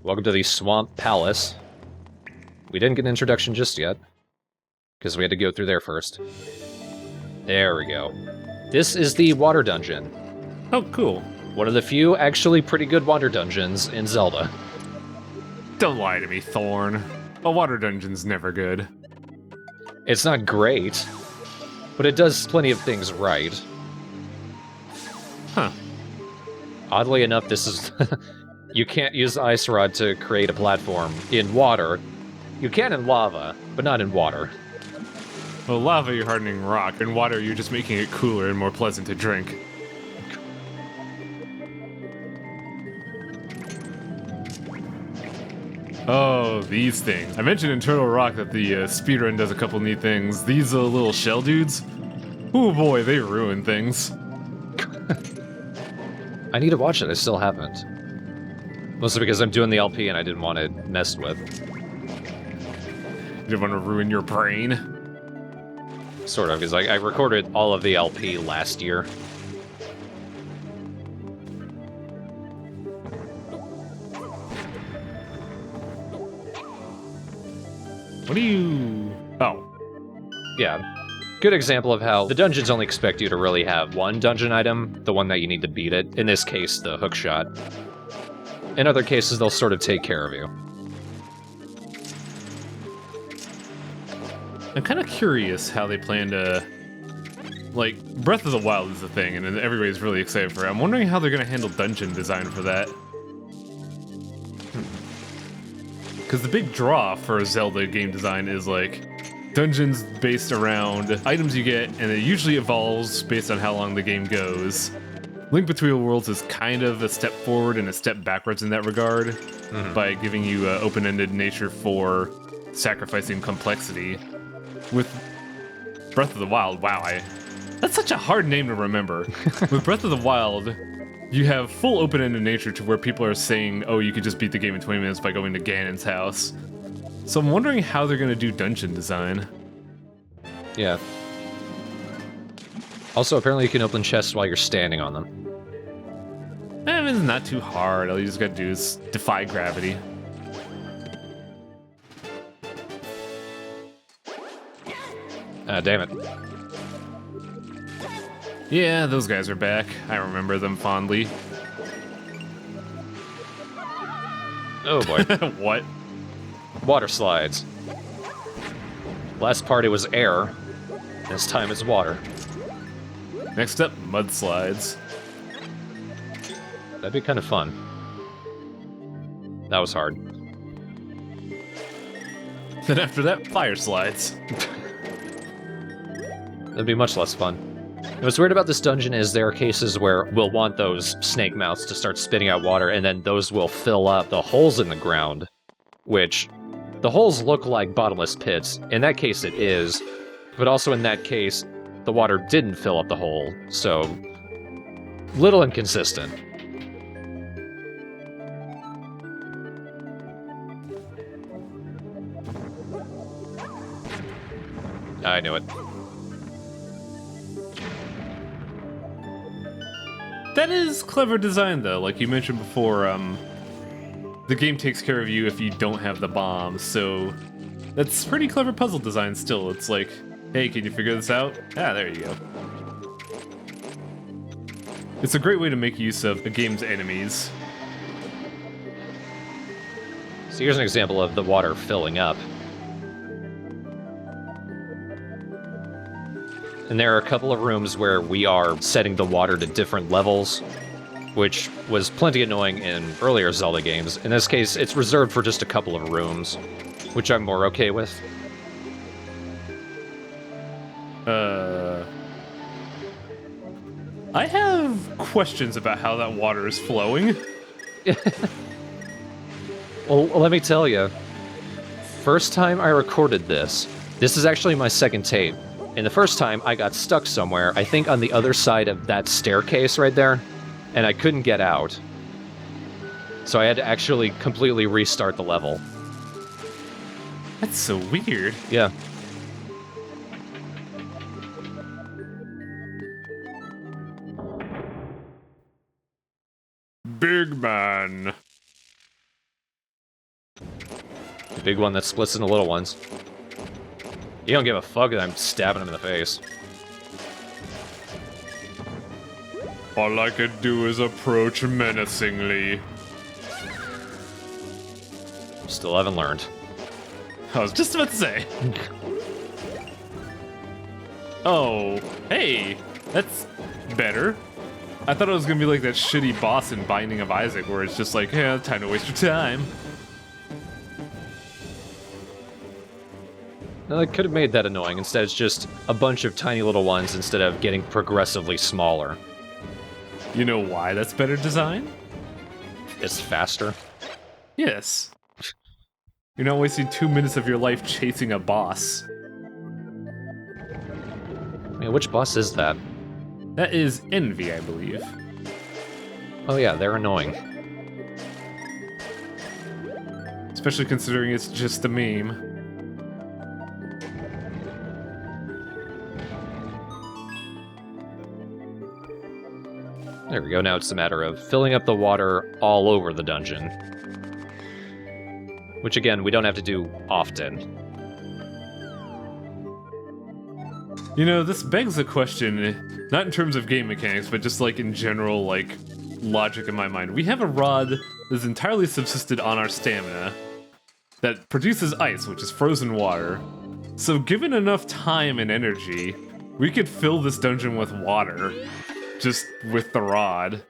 Welcome to the Swamp Palace. We didn't get an introduction just yet, because we had to go through there first. There we go. This is the water dungeon. Oh, cool. One of the few actually pretty good water dungeons in Zelda. Don't lie to me, Thorn. A water dungeon's never good. It's not great, but it does plenty of things right. Huh. Oddly enough, this is... You can't use Ice Rod to create a platform in water. You can in lava, but not in water. Well, lava, you're hardening rock, and water, you're just making it cooler and more pleasant to drink. Oh, these things. I mentioned in Turtle Rock that the speedrun does a couple neat things. These little shell dudes, oh boy, they ruin things. I need to watch it, I still haven't. Mostly because I'm doing the LP and I didn't want it messed with. You didn't want to ruin your brain? Sort of, because I recorded all of the LP last year. What do you... Oh. Yeah. Good example of how the dungeons only expect you to really have one dungeon item, the one that you need to beat it. In this case, the hookshot. In other cases, they'll sort of take care of you. I'm kind of curious how they plan to... Like, Breath of the Wild is the thing, and everybody's really excited for it. I'm wondering how they're going to handle dungeon design for that. Because the big draw for Zelda game design is, like, dungeons based around items you get, and it usually evolves based on how long the game goes. Link Between Worlds is kind of a step forward and a step backwards in that regard, by giving you open-ended nature for sacrificing complexity. With Breath of the Wild, wow, that's such a hard name to remember. With Breath of the Wild, you have full open-ended nature to where people are saying, oh, you could just beat the game in 20 minutes by going to Ganon's house. So I'm wondering how they're going to do dungeon design. Yeah. Also, apparently you can open chests while you're standing on them. It's not too hard. All you just got to do is defy gravity. Damn it. Yeah, those guys are back. I remember them fondly. Oh boy. What? Water slides. Last part it was air. This time it's water. Next up, mudslides. That'd be kind of fun. That was hard. Then after that, fire slides. That'd be much less fun. And what's weird about this dungeon is there are cases where we'll want those snake mouths to start spitting out water, and then those will fill up the holes in the ground, which the holes look like bottomless pits. In that case it is, but also in that case, the water didn't fill up the hole, so little inconsistent. I knew it. That is clever design, though. Like you mentioned before, the game takes care of you if you don't have the bombs, so that's pretty clever puzzle design still. It's like, hey, can you figure this out? Ah, there you go. It's a great way to make use of the game's enemies. So here's an example of the water filling up. And there are a couple of rooms where we are setting the water to different levels, which was plenty annoying in earlier Zelda games. In this case, it's reserved for just a couple of rooms, which I'm more okay with. I have questions about how that water is flowing. Well, let me tell you. First time I recorded this is actually my second tape. And the first time, I got stuck somewhere, I think on the other side of that staircase right there, and I couldn't get out. So I had to actually completely restart the level. That's so weird. Yeah. Big man. big one that splits into little ones. You don't give a fuck that I'm stabbing him in the face. All I could do is approach menacingly. Still haven't learned. I was just about to say. Oh, hey, that's better. I thought it was gonna be like that shitty boss in Binding of Isaac where it's just like, yeah, time to waste your time. No, they could have made that annoying. Instead, it's just a bunch of tiny little ones instead of getting progressively smaller. You know why that's better design? It's faster. Yes. You're not wasting 2 minutes of your life chasing a boss. Man, which boss is that? That is Envy, I believe. Oh yeah, they're annoying. Especially considering it's just a meme. There we go, now it's a matter of filling up the water all over the dungeon. Which again, we don't have to do often. You know, this begs the question, not in terms of game mechanics, but just like in general, like, logic in my mind. We have a rod that's entirely subsisted on our stamina that produces ice, which is frozen water. So given enough time and energy, we could fill this dungeon with water, just with the rod.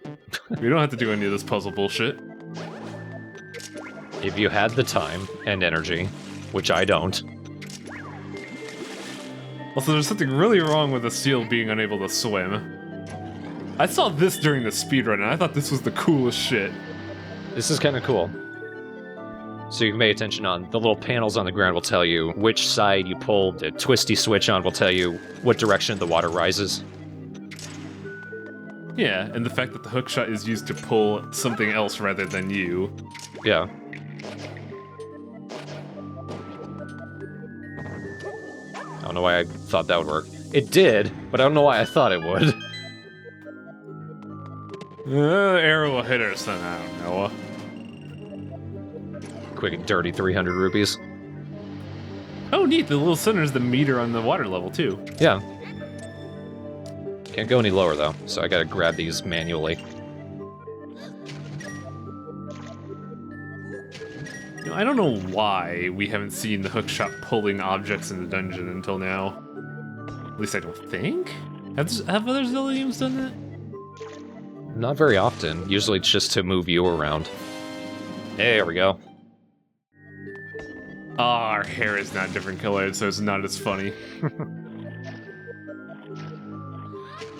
We don't have to do any of this puzzle bullshit. If you had the time and energy, which I don't. Also, there's something really wrong with the seal being unable to swim. I saw this during the speedrun, and I thought this was the coolest shit. This is kind of cool. So you can pay attention on the little panels on the ground will tell you which side you pull. The twisty switch on will tell you what direction the water rises. Yeah, and the fact that the hookshot is used to pull something else rather than you. Yeah. I don't know why I thought that would work. It did, but I don't know why I thought it would. Arrow will hit her, son. I don't know. Quick and dirty 300 rupees. Oh, neat. The little center's the meter on the water level, too. Yeah. Can't go any lower, though, so I gotta grab these manually. You know, I don't know why we haven't seen the hookshot pulling objects in the dungeon until now. At least I don't think. Have other Zelda games done that? Not very often. Usually it's just to move you around. There we go. Oh, our hair is not different colored, so it's not as funny.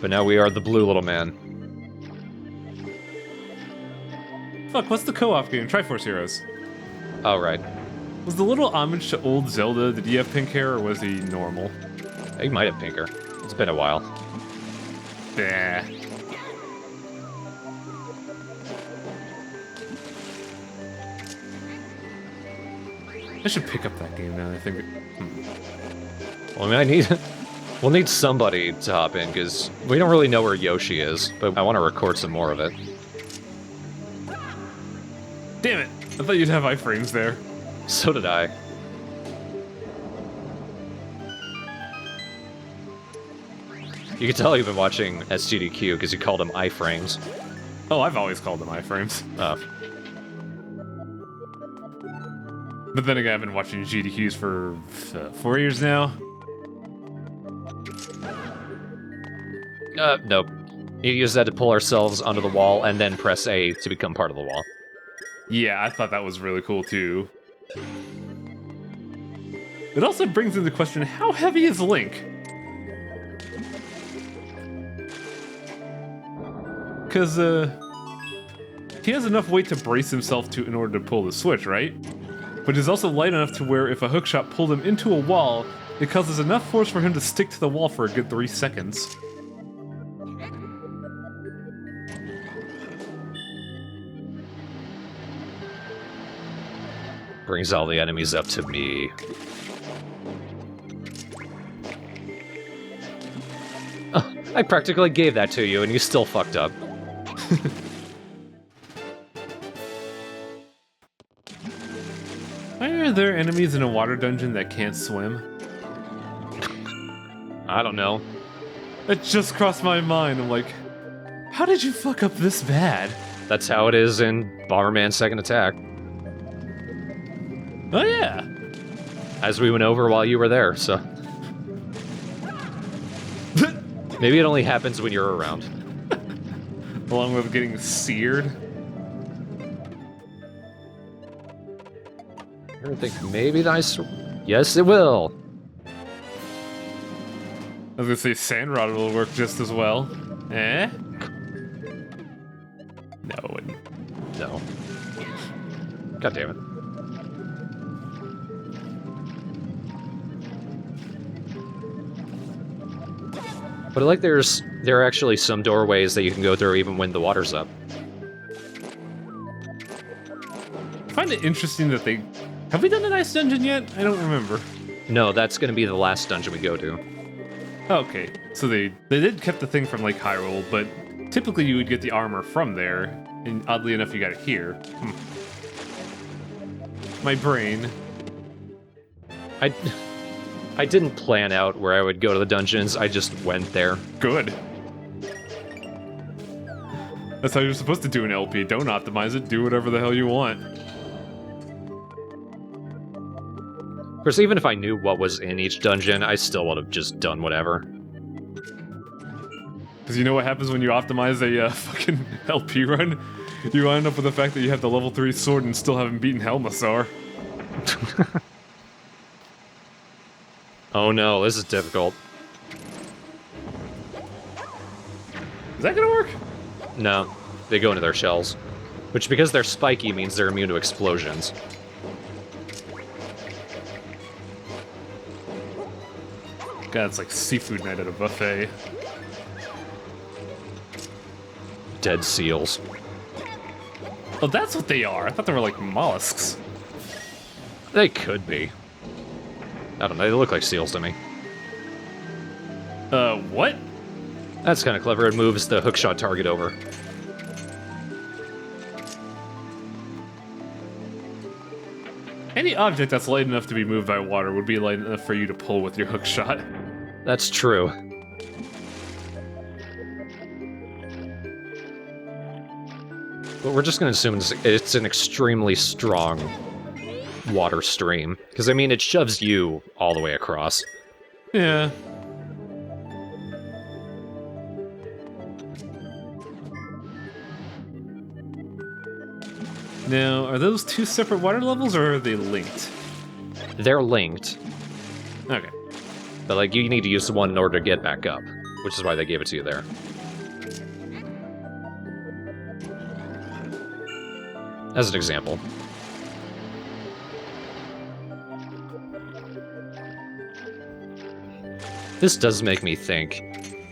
But now we are the blue little man. Fuck, what's the co-op game? Triforce Heroes. Oh, right. Was the little homage to old Zelda, did he have pink hair or was he normal? He might have pinker. It's been a while. Bah. I should pick up that game now, I think. Well, I mean, we'll need somebody to hop in, because we don't really know where Yoshi is, but I want to record some more of it. Damn it! I thought you'd have iframes there. So did I. You can tell you've been watching SGDQ, because you called them iframes. Oh, I've always called them iframes. Oh. But then again, I've been watching GDQs for 4 years now. Nope. You use that to pull ourselves onto the wall, and then press A to become part of the wall. Yeah, I thought that was really cool too. It also brings into question, how heavy is Link? Because, he has enough weight to brace himself to in order to pull the switch, right? But he's also light enough to where if a hookshot pulled him into a wall, it causes enough force for him to stick to the wall for a good 3 seconds. Brings all the enemies up to me. Oh, I practically gave that to you, and you still fucked up. Why are there enemies in a water dungeon that can't swim? I don't know. It just crossed my mind. I'm like, how did you fuck up this bad? That's how it is in Bomberman Second Attack, Oh yeah. as we went over while you were there, so... Maybe it only happens when you're around. Along with getting seared. I think maybe nice. Yes, it will. I was gonna say sand rod will work just as well. Eh? No, it wouldn't. No. God damn it. But I like there are actually some doorways that you can go through even when the water's up. I find it interesting that they... Have we done an ice dungeon yet? I don't remember. No, that's going to be the last dungeon we go to. Okay, so they did kept the thing from like Hyrule, but typically you would get the armor from there, and oddly enough you got it here. My brain. I didn't plan out where I would go to the dungeons, I just went there. Good. That's how you're supposed to do an LP. Don't optimize it, do whatever the hell you want. Of course, even if I knew what was in each dungeon, I still would have just done whatever. Because you know what happens when you optimize a fucking LP run? You wind up with the fact that you have the level 3 sword and still haven't beaten Helmasaur. Oh no, this is difficult. Is that gonna work? No, they go into their shells. Which, because they're spiky, means they're immune to explosions. God, it's like seafood night at a buffet. Dead seals. Oh, that's what they are. I thought they were like mollusks. They could be. I don't know, they look like seals to me. What? That's kind of clever, it moves the hookshot target over. Any object that's light enough to be moved by water would be light enough for you to pull with your hookshot. That's true. But we're just gonna assume it's an extremely strong water stream. Because, I mean, it shoves you all the way across. Yeah. Now, are those two separate water levels, or are they linked? They're linked, Okay. but, like, you need to use one in order to get back up. Which is why they gave it to you there. As an example. This does make me think,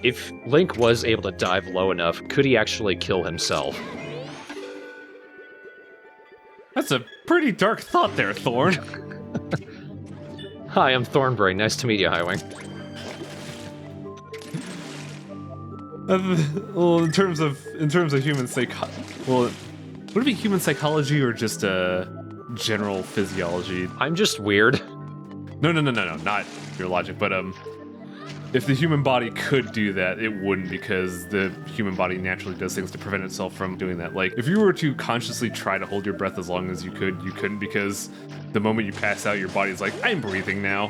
if Link was able to dive low enough, could he actually kill himself? That's a pretty dark thought there, Thorn. Hi, I'm Thornbrain. Nice to meet you, Highwing. Well, in terms of human would it be human psychology or just general physiology? I'm just weird. No, not your logic, but if the human body could do that, it wouldn't, because the human body naturally does things to prevent itself from doing that. Like, if you were to consciously try to hold your breath as long as you couldn't, because the moment you pass out, your body's like, I'm breathing now.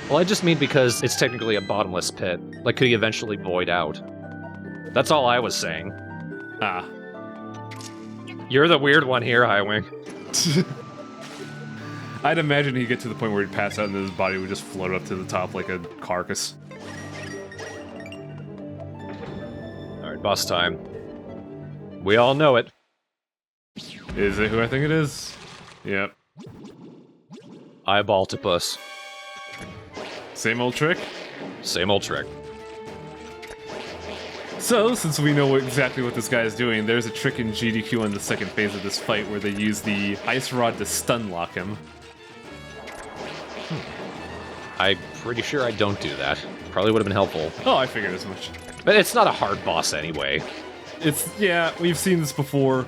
Well, I just mean because it's technically a bottomless pit. Like, could he eventually void out? That's all I was saying. Ah. You're the weird one here, Highwing. I'd imagine he'd get to the point where he'd pass out and his body would just float up to the top like a carcass. Alright, boss time. We all know it. Is it who I think it is? Yep. Eyebaltopus. Same old trick? Same old trick. So, since we know exactly what this guy is doing, there's a trick in GDQ on the second phase of this fight where they use the ice rod to stun lock him. I'm pretty sure I don't do that. Probably would have been helpful. Oh, I figured as much. But it's not a hard boss anyway. Yeah, we've seen this before.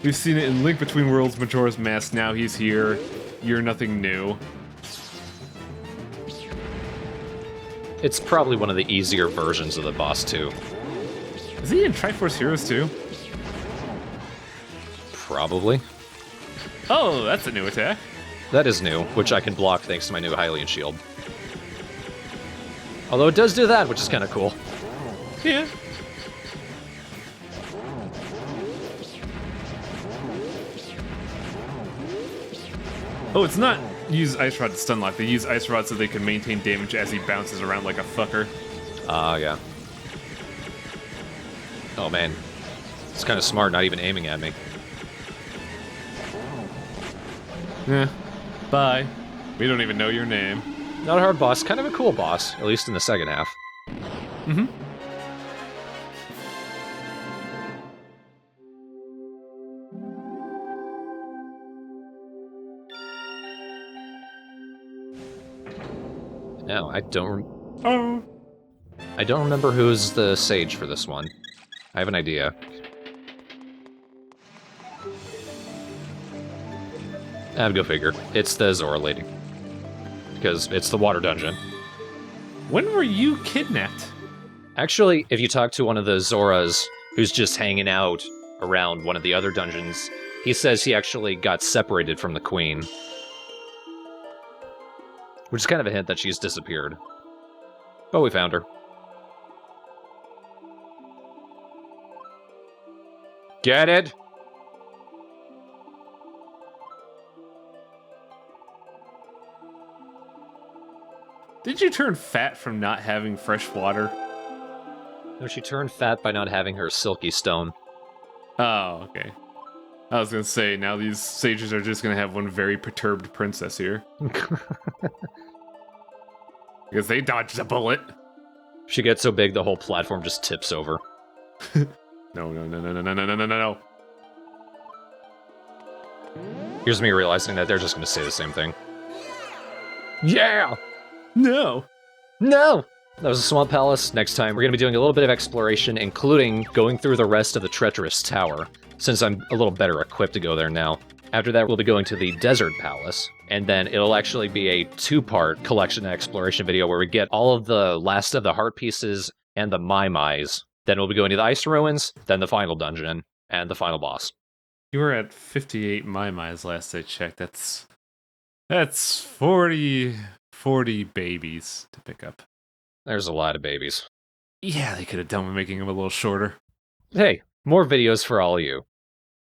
We've seen it in Link Between Worlds, Majora's Mask. Now he's here. You're nothing new. It's probably one of the easier versions of the boss, too. Is he in Triforce Heroes too? Probably. Oh, that's a new attack. That is new, which I can block thanks to my new Hylian shield. Although it does do that, which is kind of cool. Yeah. Oh, it's not use Ice Rod to stun lock. They use Ice Rod so they can maintain damage as he bounces around like a fucker. Ah, yeah. Oh, man. It's kind of smart not even aiming at me. Yeah. Bye. We don't even know your name. Not a hard boss, kind of a cool boss, at least in the second half. Mm-hmm. No, I don't Oh. I don't remember who's the sage for this one. I have an idea. I'd go figure. It's the Zora lady. Because it's the water dungeon. When were you kidnapped? Actually, if you talk to one of the Zoras who's just hanging out around one of the other dungeons, he says he actually got separated from the queen. Which is kind of a hint that she's disappeared. But we found her. Get it? Did you turn fat from not having fresh water? No, she turned fat by not having her silky stone. Oh, okay. I was gonna say, now these sages are just gonna have one very perturbed princess here. Because they dodged a bullet. She gets so big the whole platform just tips over. No, no, no, no, no, no, no, no, no, no. Here's me realizing that they're just gonna say the same thing. Yeah! No! No! That was a Swamp Palace. Next time, we're gonna be doing a little bit of exploration, including going through the rest of the Treacherous Tower, since I'm a little better equipped to go there now. After that, we'll be going to the Desert Palace, and then it'll actually be a two-part collection and exploration video where we get all of the last of the heart pieces and the Mai-Mais. Then we'll be going to the Ice Ruins, then the final dungeon, and the final boss. You were at 58 Mai-Mais last I checked. That's 40 babies to pick up. There's a lot of babies. Yeah, they could have done with making them a little shorter. Hey, more videos for all of you.